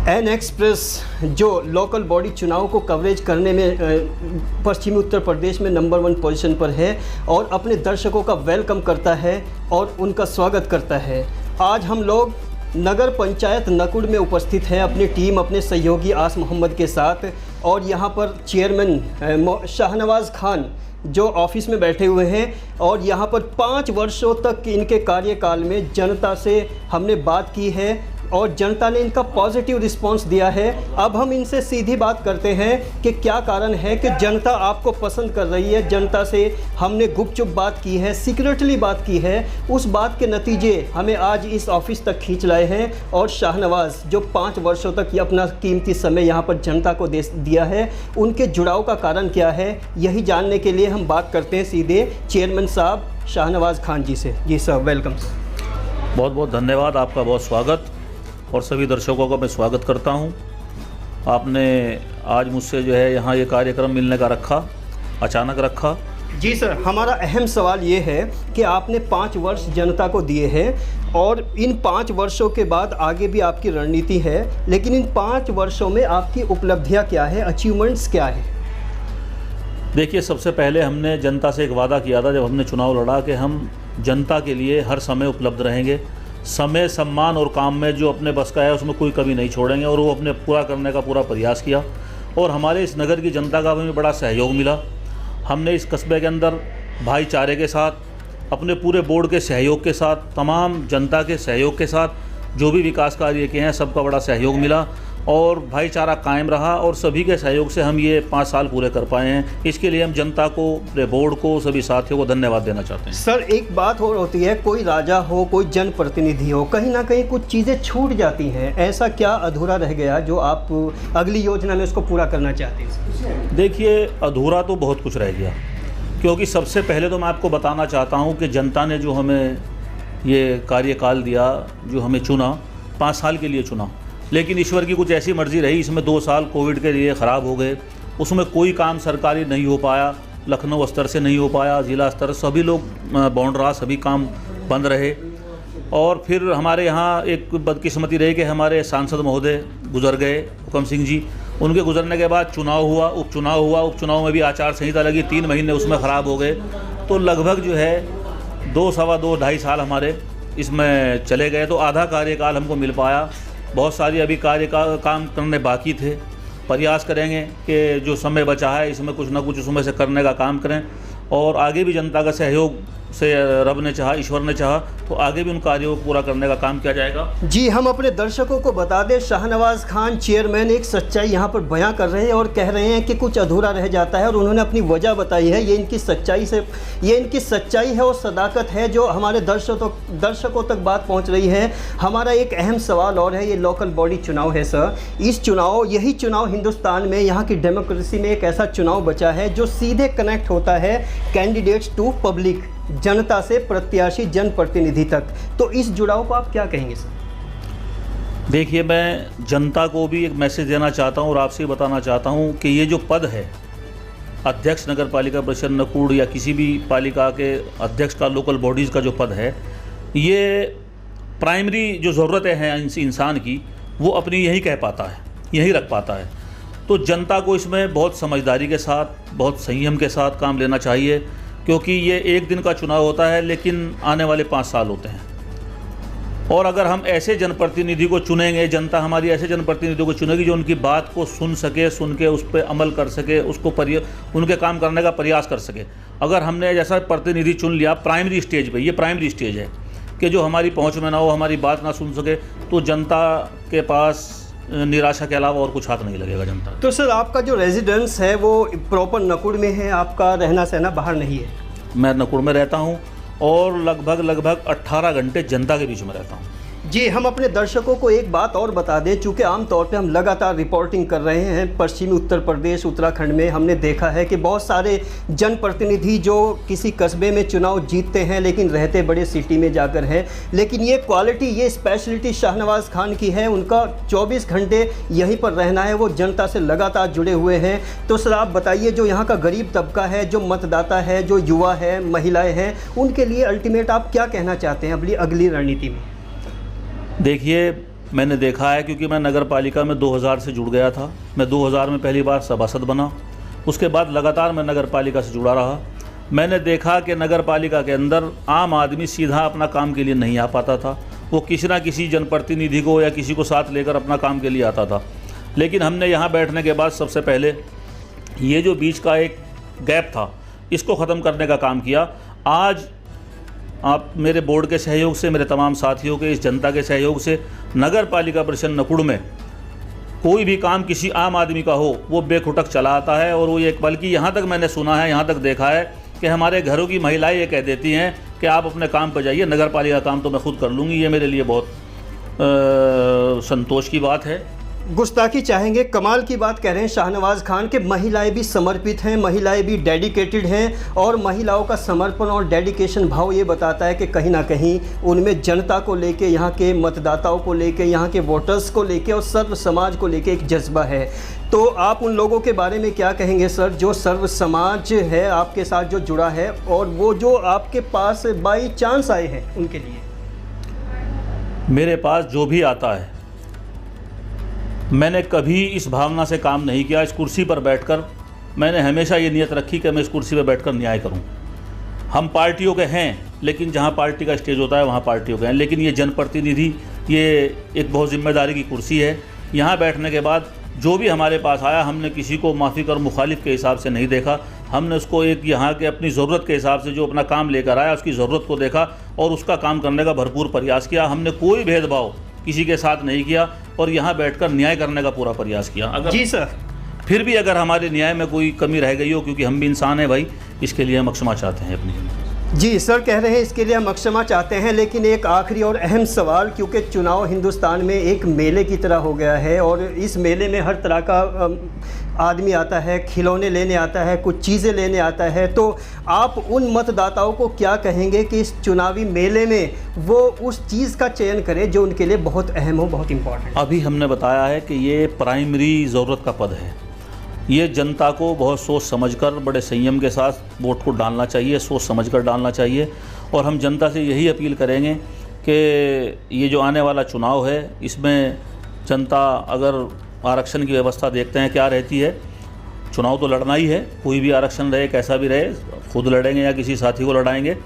N express जो local body चुनाव को कवरेज करने में पश्चिमी उत्तर प्रदेश में नंबर 1 पोजीशन पर है और अपने दर्शकों का वेलकम करता है और उनका स्वागत करता है। आज हम लोग नगर पंचायत नकुड़ में उपस्थित हैं अपनी टीम अपने सहयोगी आस मोहम्मद के साथ, और यहाँ पर चेयरमैन शाहनवाज़ खान जो ऑफिस में बैठे हुए हैं और यहाँ पर 5 वर्षों तक इनके कार्यकाल में जनता से हमने बात की है और जनता ने इनका पॉजिटिव रिस्पांस दिया है। अब हम इनसे सीधी बात करते हैं कि क्या कारण है कि जनता आपको पसंद कर रही है। जनता से हमने गुपचुप बात की है, सीक्रेटली बात की है, उस बात के नतीजे हमें आज इस ऑफिस तक खींच लाए हैं। और शाहनवाज़ जो 5 वर्षों तक ये अपना कीमती समय यहाँ पर जनता को दिया है, उनके जुड़ाव का कारण क्या है, यही जानने के लिए हम बात करते हैं सीधे चेयरमैन साहब शाहनवाज़ खान जी से। जी सर, वेलकम। बहुत बहुत धन्यवाद, आपका बहुत स्वागत और सभी दर्शकों का मैं स्वागत करता हूं। आपने आज मुझसे जो है यहाँ ये कार्यक्रम मिलने का रखा, अचानक रखा। जी सर, हमारा अहम सवाल ये है कि आपने 5 वर्ष जनता को दिए हैं और इन 5 वर्षों के बाद आगे भी आपकी रणनीति है, लेकिन इन 5 वर्षों में आपकी उपलब्धियाँ क्या है, अचीवमेंट्स क्या है? देखिए, सबसे पहले हमने जनता से एक वादा किया था जब हमने चुनाव लड़ा कि हम जनता के लिए हर समय उपलब्ध रहेंगे। समय, सम्मान और काम में जो अपने बस का है उसमें कोई कमी नहीं छोड़ेंगे, और वो अपने पूरा करने का पूरा प्रयास किया। और हमारे इस नगर की जनता का हमें बड़ा सहयोग मिला। हमने इस कस्बे के अंदर भाईचारे के साथ, अपने पूरे बोर्ड के सहयोग के साथ, तमाम जनता के सहयोग के साथ जो भी विकास कार्य किए हैं सबका बड़ा सहयोग मिला और भाईचारा कायम रहा, और सभी के सहयोग से हम ये 5 साल पूरे कर पाए हैं। इसके लिए हम जनता को, बोर्ड को, सभी साथियों को धन्यवाद देना चाहते हैं। सर, एक बात और होती है, कोई राजा हो, कोई जनप्रतिनिधि हो, कहीं ना कहीं कुछ चीज़ें छूट जाती हैं। ऐसा क्या अधूरा रह गया जो आप अगली योजना में उसको पूरा करना चाहते हैं? देखिए, अधूरा तो बहुत कुछ रह गया, क्योंकि सबसे पहले तो मैं आपको बताना चाहता हूँ कि जनता ने जो हमें ये कार्यकाल दिया, जो हमें चुना, 5 साल के लिए चुना, लेकिन ईश्वर की कुछ ऐसी मर्ज़ी रही, इसमें 2 साल कोविड के लिए ख़राब हो गए। उसमें कोई काम सरकारी नहीं हो पाया, लखनऊ स्तर से नहीं हो पाया, ज़िला स्तर सभी लोग बाउंड रहा, सभी काम बंद रहे। और फिर हमारे यहाँ एक बदकिस्मती रही कि हमारे सांसद महोदय गुजर गए, हुकम सिंह जी। उनके गुजरने के बाद चुनाव हुआ, उपचुनाव में भी आचार संहिता लगी, 3 महीने उसमें ख़राब हो गए। तो लगभग जो है 2, सवा 2, 2.5 साल हमारे इसमें चले गए। तो आधा कार्यकाल हमको मिल पाया। बहुत सारी अभी काम करने बाकी थे। प्रयास करेंगे कि जो समय बचा है इसमें कुछ ना कुछ उसमें से करने का काम करें, और आगे भी जनता का सहयोग से रब ने चाहा, ईश्वर ने चाहा तो आगे भी उन कार्यों को पूरा करने का काम किया जाएगा। जी, हम अपने दर्शकों को बता दें, शाहनवाज़ खान चेयरमैन एक सच्चाई यहाँ पर बयां कर रहे हैं और कह रहे हैं कि कुछ अधूरा रह जाता है, और उन्होंने अपनी वजह बताई है। ये इनकी सच्चाई है और सदाकत है जो हमारे दर्शकों तक बात पहुँच रही है। हमारा एक अहम सवाल और है, ये लोकल बॉडी चुनाव है सर। यही चुनाव हिंदुस्तान में, यहाँ की डेमोक्रेसी में एक ऐसा चुनाव बचा है जो सीधे कनेक्ट होता है कैंडिडेट्स टू पब्लिक, जनता से प्रत्याशी जनप्रतिनिधि तक। तो इस जुड़ाव को आप क्या कहेंगे सर? देखिए, मैं जनता को भी एक मैसेज देना चाहता हूँ और आपसे बताना चाहता हूँ कि ये जो पद है अध्यक्ष नगर पालिका परिषद नकुड़ या किसी भी पालिका के अध्यक्ष का, लोकल बॉडीज़ का जो पद है, ये प्राइमरी जो ज़रूरतें हैं इंसान की वो अपनी यही कह पाता है, यही रख पाता है। तो जनता को इसमें बहुत समझदारी के साथ, बहुत संयम के साथ काम लेना चाहिए, क्योंकि ये एक दिन का चुनाव होता है लेकिन आने वाले 5 साल होते हैं। और अगर हम ऐसे जनप्रतिनिधि को चुनेंगे, जनता हमारी ऐसे जनप्रतिनिधि को चुनेगी जो उनकी बात को सुन के उस पर अमल कर सके, उसको उनके काम करने का प्रयास कर सके। अगर हमने जैसा प्रतिनिधि चुन लिया प्राइमरी स्टेज पे, ये प्राइमरी स्टेज है कि जो हमारी पहुंच में ना हो, हमारी बात ना सुन सके, तो जनता के पास निराशा के अलावा और कुछ हाथ नहीं लगेगा जनता। तो सर, आपका जो रेजिडेंस है वो प्रॉपर नकुड़ में है, आपका रहना सहना बाहर नहीं है? मैं नकुड़ में रहता हूँ और लगभग 18 घंटे जनता के बीच में रहता हूँ। जी, हम अपने दर्शकों को एक बात और बता दें, चूँकि आमतौर पे हम लगातार रिपोर्टिंग कर रहे हैं पश्चिमी उत्तर प्रदेश, उत्तराखंड में। हमने देखा है कि बहुत सारे जनप्रतिनिधि जो किसी कस्बे में चुनाव जीतते हैं लेकिन रहते बड़े सिटी में जाकर हैं, लेकिन ये क्वालिटी, ये स्पेशलिटी शाहनवाज़ खान की है। उनका 24 घंटे यहीं पर रहना है, वो जनता से लगातार जुड़े हुए हैं। तो सर, आप बताइए, जो यहाँ का गरीब तबका है, जो मतदाता है, जो युवा है, महिलाएँ हैं, उनके लिए अल्टीमेट आप क्या कहना चाहते हैं अगली रणनीति में? देखिए, मैंने देखा है, क्योंकि मैं नगर पालिका में 2000 से जुड़ गया था। मैं 2000 में पहली बार सभासद बना, उसके बाद लगातार मैं नगर पालिका से जुड़ा रहा। मैंने देखा कि नगर पालिका के अंदर आम आदमी सीधा अपना काम के लिए नहीं आ पाता था, वो किसी ना किसी जनप्रतिनिधि को या किसी को साथ लेकर अपना काम के लिए आता था। लेकिन हमने यहाँ बैठने के बाद सबसे पहले ये जो बीच का एक गैप था, इसको ख़त्म करने का काम किया। आज आप मेरे बोर्ड के सहयोग से, मेरे तमाम साथियों के, इस जनता के सहयोग से नगर पालिका परिषद नकुड़ में कोई भी काम किसी आम आदमी का हो, वो बेखुटक चला आता है। और वो ये, बल्कि यहाँ तक मैंने सुना है, यहाँ तक देखा है कि हमारे घरों की महिलाएं ये कह देती हैं कि आप अपने काम पर जाइए, नगर पालिका काम तो मैं खुद कर लूँगी। ये मेरे लिए बहुत संतोष की बात है। गुस्ताखी चाहेंगे, कमाल की बात कह रहे हैं शाहनवाज खान के महिलाएं भी समर्पित हैं, महिलाएं भी डेडिकेटेड हैं, और महिलाओं का समर्पण और डेडिकेशन भाव ये बताता है कि कहीं ना कहीं उनमें जनता को लेके, यहाँ के मतदाताओं को लेके, यहाँ के वोटर्स को लेके और सर्व समाज को लेके एक जज्बा है। तो आप उन लोगों के बारे में क्या कहेंगे सर, जो सर्व समाज है आपके साथ जो जुड़ा है, और वो जो आपके पास बाई चांस आए हैं उनके लिए? मेरे पास जो भी आता है, मैंने कभी इस भावना से काम नहीं किया। इस कुर्सी पर बैठकर मैंने हमेशा ये नियत रखी कि मैं इस कुर्सी पर बैठकर न्याय करूं। हम पार्टियों के हैं, लेकिन जहां पार्टी का स्टेज होता है वहां पार्टियों के हैं। लेकिन ये जनप्रतिनिधि, ये एक बहुत जिम्मेदारी की कुर्सी है। यहाँ बैठने के बाद जो भी हमारे पास आया, हमने किसी को माफ़िक और मुखालिफ के हिसाब से नहीं देखा। हमने उसको एक यहाँ के अपनी ज़रूरत के हिसाब से, जो अपना काम लेकर आया उसकी ज़रूरत को देखा और उसका काम करने का भरपूर प्रयास किया। हमने कोई भेदभाव किसी के साथ नहीं किया और यहाँ बैठकर न्याय करने का पूरा प्रयास किया। अगर जी सर, फिर भी अगर हमारे न्याय में कोई कमी रह गई हो, क्योंकि हम भी इंसान हैं भाई, इसके लिए हम क्षमा चाहते हैं अपनी। जी सर, कह रहे हैं इसके लिए हम क्षमा चाहते हैं। लेकिन एक आखिरी और अहम सवाल, क्योंकि चुनाव हिंदुस्तान में एक मेले की तरह हो गया है और इस मेले में हर तरह का आदमी आता है, खिलौने लेने आता है, कुछ चीज़ें लेने आता है। तो आप उन मतदाताओं को क्या कहेंगे कि इस चुनावी मेले में वो उस चीज़ का चयन करें जो उनके लिए बहुत अहम हो, बहुत इम्पॉर्टेंट? अभी हमने बताया है कि ये प्राइमरी ज़रूरत का पद है। ये जनता को बहुत सोच समझकर, बड़े संयम के साथ वोट को डालना चाहिए, सोच समझकर डालना चाहिए। और हम जनता से यही अपील करेंगे कि ये जो आने वाला चुनाव है, इसमें जनता अगर आरक्षण की व्यवस्था देखते हैं क्या रहती है, चुनाव तो लड़ना ही है, कोई भी आरक्षण रहे, कैसा भी रहे, खुद लड़ेंगे या किसी साथी को लड़ाएंगे।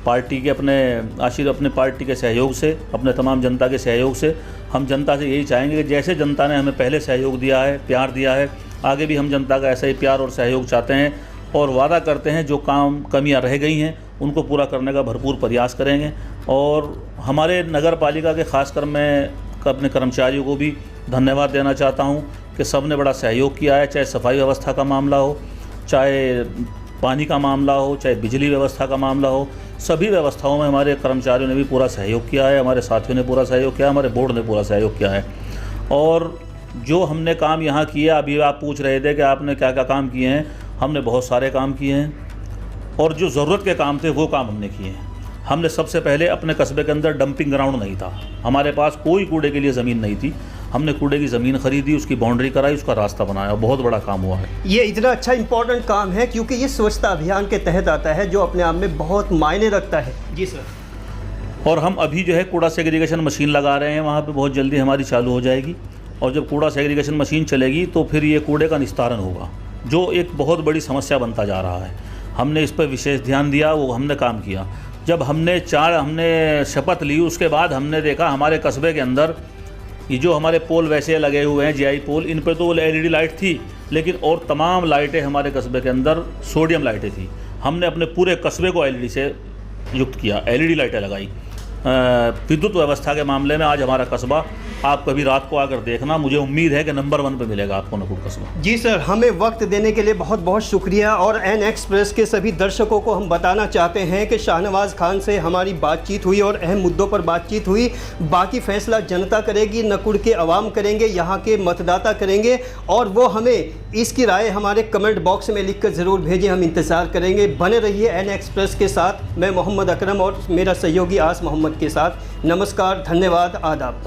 पार्टी के अपने पार्टी के सहयोग से, अपने तमाम जनता के सहयोग से हम जनता से यही चाहेंगे कि जैसे जनता ने हमें पहले सहयोग दिया है, प्यार दिया है, आगे भी हम जनता का ऐसा ही प्यार और सहयोग चाहते हैं। और वादा करते हैं जो कमियां रह गई हैं उनको पूरा करने का भरपूर प्रयास करेंगे। और हमारे नगर पालिका के ख़ासकर मैं अपने कर्मचारियों को भी धन्यवाद देना चाहता हूं कि सब ने बड़ा सहयोग किया है, चाहे सफाई व्यवस्था का मामला हो, चाहे पानी का मामला हो, चाहे बिजली व्यवस्था का मामला हो। सभी व्यवस्थाओं में हमारे कर्मचारियों ने भी पूरा सहयोग किया है, हमारे साथियों ने पूरा सहयोग किया, हमारे बोर्ड ने पूरा सहयोग किया है। और जो हमने काम यहाँ किए, अभी आप पूछ रहे थे कि आपने क्या क्या काम किए हैं, हमने बहुत सारे काम किए हैं। और जो ज़रूरत के काम थे वो काम हमने किए हैं। हमने सबसे पहले, अपने कस्बे के अंदर डंपिंग ग्राउंड नहीं था, हमारे पास कोई कूड़े के लिए ज़मीन नहीं थी। हमने कूड़े की ज़मीन खरीदी, उसकी बाउंड्री कराई, उसका रास्ता बनाया, बहुत बड़ा काम हुआ है। ये इतना अच्छा इंपॉर्टेंट काम है क्योंकि ये स्वच्छता अभियान के तहत आता है, जो अपने आप में बहुत मायने रखता है। जी सर। और हम अभी जो है कूड़ा सेग्रीगेशन मशीन लगा रहे हैं, वहाँ पे बहुत जल्दी हमारी चालू हो जाएगी। और जब कूड़ा सेग्रीगेशन मशीन चलेगी तो फिर ये कूड़े का निस्तारण होगा, जो एक बहुत बड़ी समस्या बनता जा रहा है। हमने इस पर विशेष ध्यान दिया, वो हमने काम किया। जब हमने शपथ ली, उसके बाद हमने देखा हमारे कस्बे के अंदर ये जो हमारे पोल वैसे लगे हुए हैं, जीआई पोल, इन पर तो LED लाइट थी, लेकिन और तमाम लाइटें हमारे कस्बे के अंदर सोडियम लाइटें थी। हमने अपने पूरे कस्बे को LED से युक्त किया, LED लाइटें लगाई। विद्युत व्यवस्था के मामले में आज हमारा कस्बा, आप कभी रात को आकर देखना, मुझे उम्मीद है कि नंबर 1 पे मिलेगा आपको नकुड़ कस्बा। जी सर, हमें वक्त देने के लिए बहुत बहुत शुक्रिया। और एन एक्सप्रेस के सभी दर्शकों को हम बताना चाहते हैं कि शाहनवाज खान से हमारी बातचीत हुई और अहम मुद्दों पर बातचीत हुई। बाकी फैसला जनता करेगी, नकुड़ के अवाम करेंगे, यहाँ के मतदाता करेंगे, और वो हमें इसकी राय हमारे कमेंट बॉक्स में लिखकर ज़रूर भेजें, हम इंतज़ार करेंगे। बने रहिए एन एक्सप्रेस के साथ। मैं मोहम्मद अकरम और मेरा सहयोगी आस मोहम्मद के साथ। नमस्कार, धन्यवाद, आदाब।